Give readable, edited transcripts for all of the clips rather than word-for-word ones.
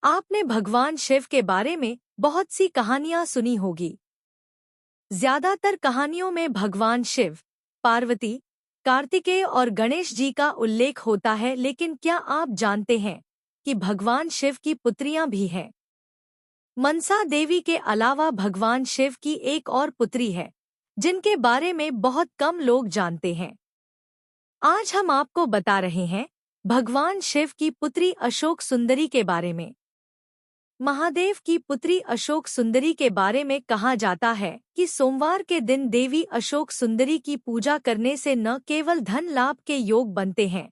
आपने भगवान शिव के बारे में बहुत सी कहानियां सुनी होगी। ज्यादातर कहानियों में भगवान शिव, पार्वती, कार्तिकेय और गणेश जी का उल्लेख होता है, लेकिन क्या आप जानते हैं कि भगवान शिव की पुत्रियां भी हैं? मनसा देवी के अलावा भगवान शिव की एक और पुत्री है जिनके बारे में बहुत कम लोग जानते हैं। आज हम आपको बता रहे हैं भगवान शिव की पुत्री अशोक सुंदरी के बारे में। महादेव की पुत्री अशोक सुंदरी के बारे में कहा जाता है कि सोमवार के दिन देवी अशोक सुंदरी की पूजा करने से न केवल धन लाभ के योग बनते हैं,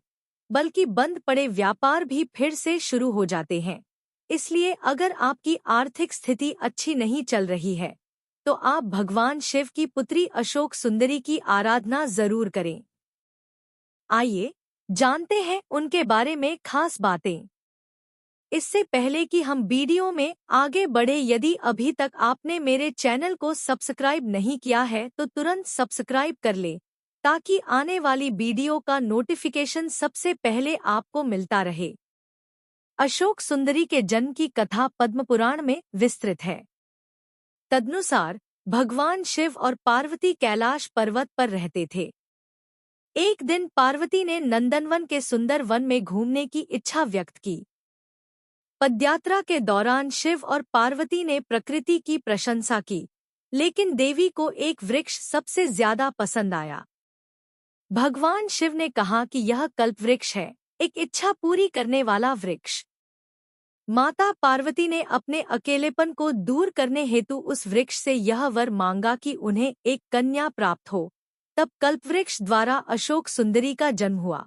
बल्कि बंद पड़े व्यापार भी फिर से शुरू हो जाते हैं। इसलिए अगर आपकी आर्थिक स्थिति अच्छी नहीं चल रही है, तो आप भगवान शिव की पुत्री अशोक सुंदरी की आराधना जरूर करें। आइए जानते हैं उनके बारे में खास बातें। इससे पहले कि हम वीडियो में आगे बढ़े, यदि अभी तक आपने मेरे चैनल को सब्सक्राइब नहीं किया है तो तुरंत सब्सक्राइब कर ले, ताकि आने वाली वीडियो का नोटिफिकेशन सबसे पहले आपको मिलता रहे। अशोक सुंदरी के जन्म की कथा पद्म पुराण में विस्तृत है। तदनुसार भगवान शिव और पार्वती कैलाश पर्वत पर रहते थे। एक दिन पार्वती ने नंदनवन के सुंदर वन में घूमने की इच्छा व्यक्त की। पदयात्रा के दौरान शिव और पार्वती ने प्रकृति की प्रशंसा की, लेकिन देवी को एक वृक्ष सबसे ज्यादा पसंद आया। भगवान शिव ने कहा कि यह कल्पवृक्ष है, एक इच्छा पूरी करने वाला वृक्ष। माता पार्वती ने अपने अकेलेपन को दूर करने हेतु उस वृक्ष से यह वर मांगा कि उन्हें एक कन्या प्राप्त हो। तब कल्पवृक्ष द्वारा अशोक सुंदरी का जन्म हुआ।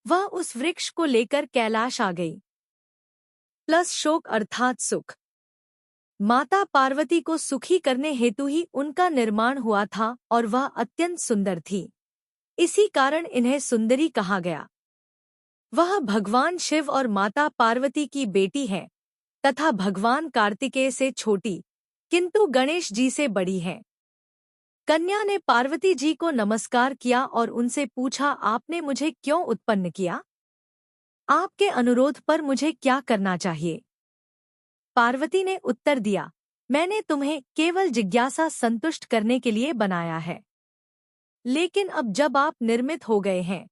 वह उस वृक्ष को लेकर कैलाश आ गई। प्लस शोक अर्थात सुख। माता पार्वती को सुखी करने हेतु ही उनका निर्माण हुआ था और वह अत्यंत सुंदर थी। इसी कारण इन्हें सुंदरी कहा गया। वह भगवान शिव और माता पार्वती की बेटी है तथा भगवान कार्तिकेय से छोटी, किंतु गणेश जी से बड़ी है। कन्या ने पार्वती जी को नमस्कार किया और उनसे पूछा, आपने मुझे क्यों उत्पन्न किया? आपके अनुरोध पर मुझे क्या करना चाहिए? पार्वती ने उत्तर दिया, मैंने तुम्हें केवल जिज्ञासा संतुष्ट करने के लिए बनाया है। लेकिन अब जब आप निर्मित हो गए हैं,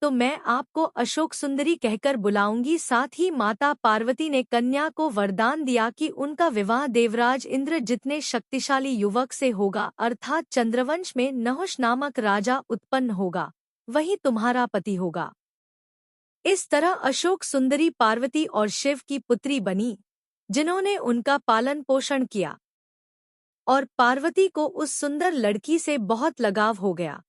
तो मैं आपको अशोक सुंदरी कहकर बुलाऊंगी। साथ ही माता पार्वती ने कन्या को वरदान दिया कि उनका विवाह देवराज इंद्र जितने शक्तिशाली युवक से होगा, अर्थात चंद्रवंश में नहुष नामक राजा उत्पन्न होगा, वही तुम्हारा पति होगा। इस तरह अशोक सुंदरी पार्वती और शिव की पुत्री बनी, जिन्होंने उनका पालन पोषण किया, और पार्वती को उस सुंदर लड़की से बहुत लगाव हो गया।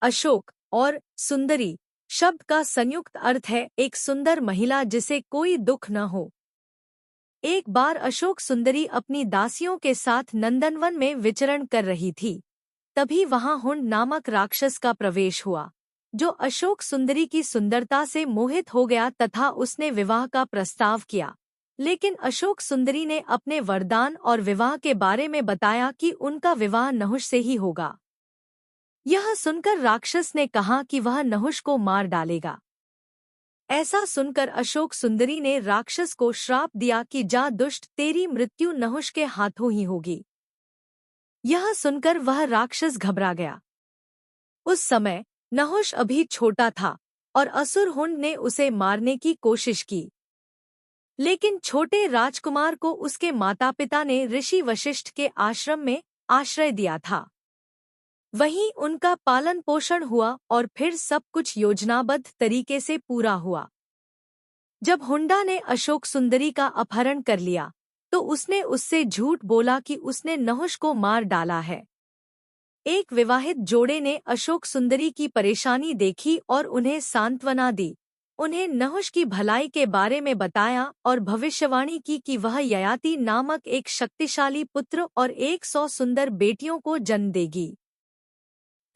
अशोक और सुंदरी शब्द का संयुक्त अर्थ है एक सुंदर महिला जिसे कोई दुख न हो। एक बार अशोक सुंदरी अपनी दासियों के साथ नंदनवन में विचरण कर रही थी। तभी वहां हुंड नामक राक्षस का प्रवेश हुआ, जो अशोक सुंदरी की सुंदरता से मोहित हो गया तथा उसने विवाह का प्रस्ताव किया। लेकिन अशोक सुंदरी ने अपने वरदान और विवाह के बारे में बताया कि उनका विवाह नहुष से ही होगा। यह सुनकर राक्षस ने कहा कि वह नहुष को मार डालेगा। ऐसा सुनकर अशोक सुंदरी ने राक्षस को श्राप दिया कि जा दुष्ट, तेरी मृत्यु नहुष के हाथों ही होगी। यह सुनकर वह राक्षस घबरा गया। उस समय नहुष अभी छोटा था और असुर हुंड ने उसे मारने की कोशिश की, लेकिन छोटे राजकुमार को उसके माता पिता ने ऋषि वशिष्ठ के आश्रम में आश्रय दिया था। वहीं उनका पालन पोषण हुआ और फिर सब कुछ योजनाबद्ध तरीके से पूरा हुआ। जब हुंडा ने अशोक सुंदरी का अपहरण कर लिया, तो उसने उससे झूठ बोला कि उसने नहुष को मार डाला है। एक विवाहित जोड़े ने अशोक सुंदरी की परेशानी देखी और उन्हें सांत्वना दी। उन्हें नहुष की भलाई के बारे में बताया और भविष्यवाणी की कि वह ययाति नामक एक शक्तिशाली पुत्र और 100 सुंदर बेटियों को जन्म देगी।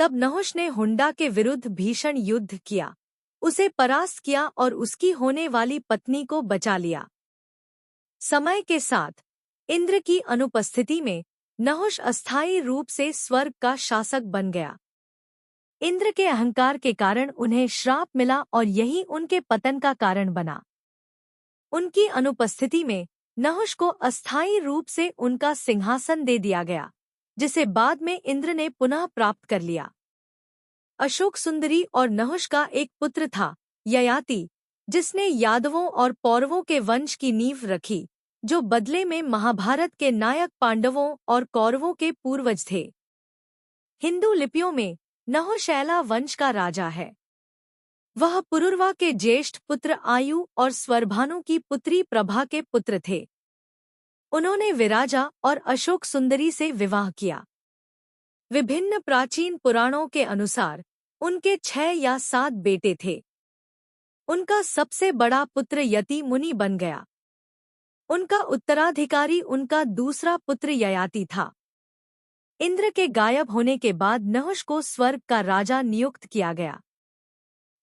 तब नहुष ने हुंडा के विरुद्ध भीषण युद्ध किया, उसे परास्त किया और उसकी होने वाली पत्नी को बचा लिया। समय के साथ इंद्र की अनुपस्थिति में नहुष अस्थायी रूप से स्वर्ग का शासक बन गया। इंद्र के अहंकार के कारण उन्हें श्राप मिला और यही उनके पतन का कारण बना। उनकी अनुपस्थिति में नहुष को अस्थायी रूप से उनका सिंहासन दे दिया गया, जिसे बाद में इंद्र ने पुनः प्राप्त कर लिया। अशोक सुंदरी और नहुष का एक पुत्र था, ययाति, जिसने यादवों और पौरवों के वंश की नींव रखी, जो बदले में महाभारत के नायक पांडवों और कौरवों के पूर्वज थे। हिंदू लिपियों में नहुष ऐला वंश का राजा है। वह पुरुरवा के ज्येष्ठ पुत्र आयु और स्वरभानु की पुत्री प्रभा के पुत्र थे। उन्होंने विराजा और अशोक सुंदरी से विवाह किया। विभिन्न प्राचीन पुराणों के अनुसार उनके 6 या 7 बेटे थे। उनका सबसे बड़ा पुत्र यति मुनि बन गया। उनका उत्तराधिकारी उनका दूसरा पुत्र ययाति था। इंद्र के गायब होने के बाद नहुष को स्वर्ग का राजा नियुक्त किया गया।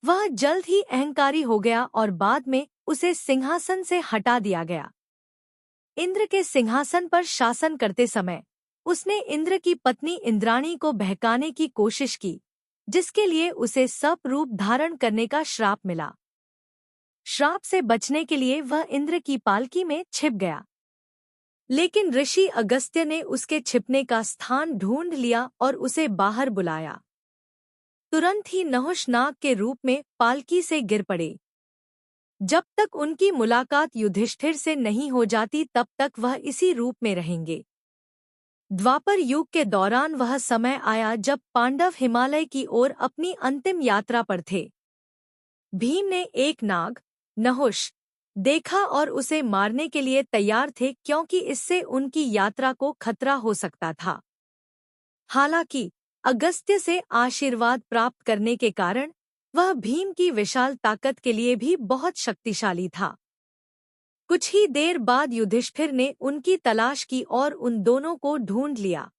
वह जल्द ही अहंकारी हो गया और बाद में उसे सिंहासन से हटा दिया गया। इंद्र के सिंहासन पर शासन करते समय उसने इंद्र की पत्नी इंद्राणी को बहकाने की कोशिश की, जिसके लिए उसे सर्प रूप धारण करने का श्राप मिला। श्राप से बचने के लिए वह इंद्र की पालकी में छिप गया, लेकिन ऋषि अगस्त्य ने उसके छिपने का स्थान ढूंढ लिया और उसे बाहर बुलाया। तुरंत ही नहुष नाग के रूप में पालकी से गिर पड़े। जब तक उनकी मुलाकात युधिष्ठिर से नहीं हो जाती तब तक वह इसी रूप में रहेंगे। द्वापर युग के दौरान वह समय आया जब पांडव हिमालय की ओर अपनी अंतिम यात्रा पर थे। भीम ने एक नाग, नहुष, देखा और उसे मारने के लिए तैयार थे, क्योंकि इससे उनकी यात्रा को खतरा हो सकता था। हालांकि अगस्त्य से आशीर्वाद प्राप्त करने के कारण वह भीम की विशाल ताकत के लिए भी बहुत शक्तिशाली था। कुछ ही देर बाद युधिष्ठिर ने उनकी तलाश की और उन दोनों को ढूंढ लिया।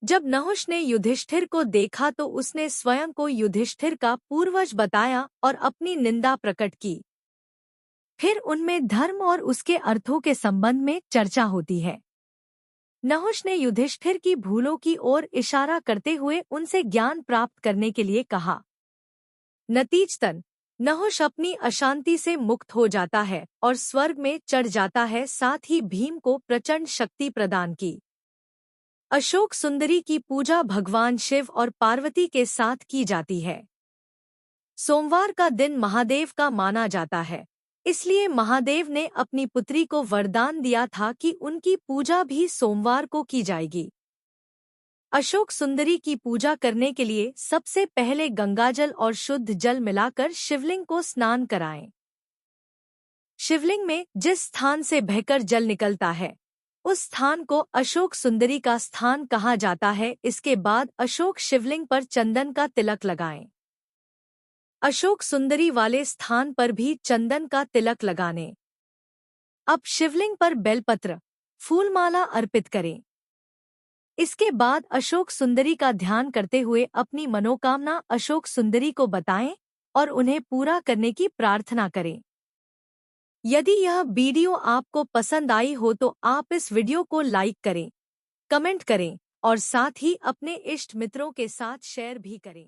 जब नहुष ने युधिष्ठिर को देखा तो उसने स्वयं को युधिष्ठिर का पूर्वज बताया और अपनी निंदा प्रकट की। फिर उनमें धर्म और उसके अर्थों के संबंध में चर्चा होती है। नहुष ने युधिष्ठिर की भूलों की ओर इशारा करते हुए उनसे ज्ञान प्राप्त करने के लिए कहा। नतीजतन नहुष अपनी अशांति से मुक्त हो जाता है और स्वर्ग में चढ़ जाता है, साथ ही भीम को प्रचंड शक्ति प्रदान की। अशोक सुंदरी की पूजा भगवान शिव और पार्वती के साथ की जाती है। सोमवार का दिन महादेव का माना जाता है, इसलिए महादेव ने अपनी पुत्री को वरदान दिया था कि उनकी पूजा भी सोमवार को की जाएगी। अशोक सुंदरी की पूजा करने के लिए सबसे पहले गंगाजल और शुद्ध जल मिलाकर शिवलिंग को स्नान कराएं। शिवलिंग में जिस स्थान से बहकर जल निकलता है उस स्थान को अशोक सुंदरी का स्थान कहा जाता है। इसके बाद अशोक शिवलिंग पर चंदन का तिलक लगाएं। अशोक सुंदरी वाले स्थान पर भी चंदन का तिलक लगाने। अब शिवलिंग पर बेलपत्र, फूलमाला अर्पित करें। इसके बाद अशोक सुंदरी का ध्यान करते हुए अपनी मनोकामना अशोक सुंदरी को बताएं और उन्हें पूरा करने की प्रार्थना करें। यदि यह वीडियो आपको पसंद आई हो तो आप इस वीडियो को लाइक करें, कमेंट करें और साथ ही अपने इष्ट मित्रों के साथ शेयर भी करें।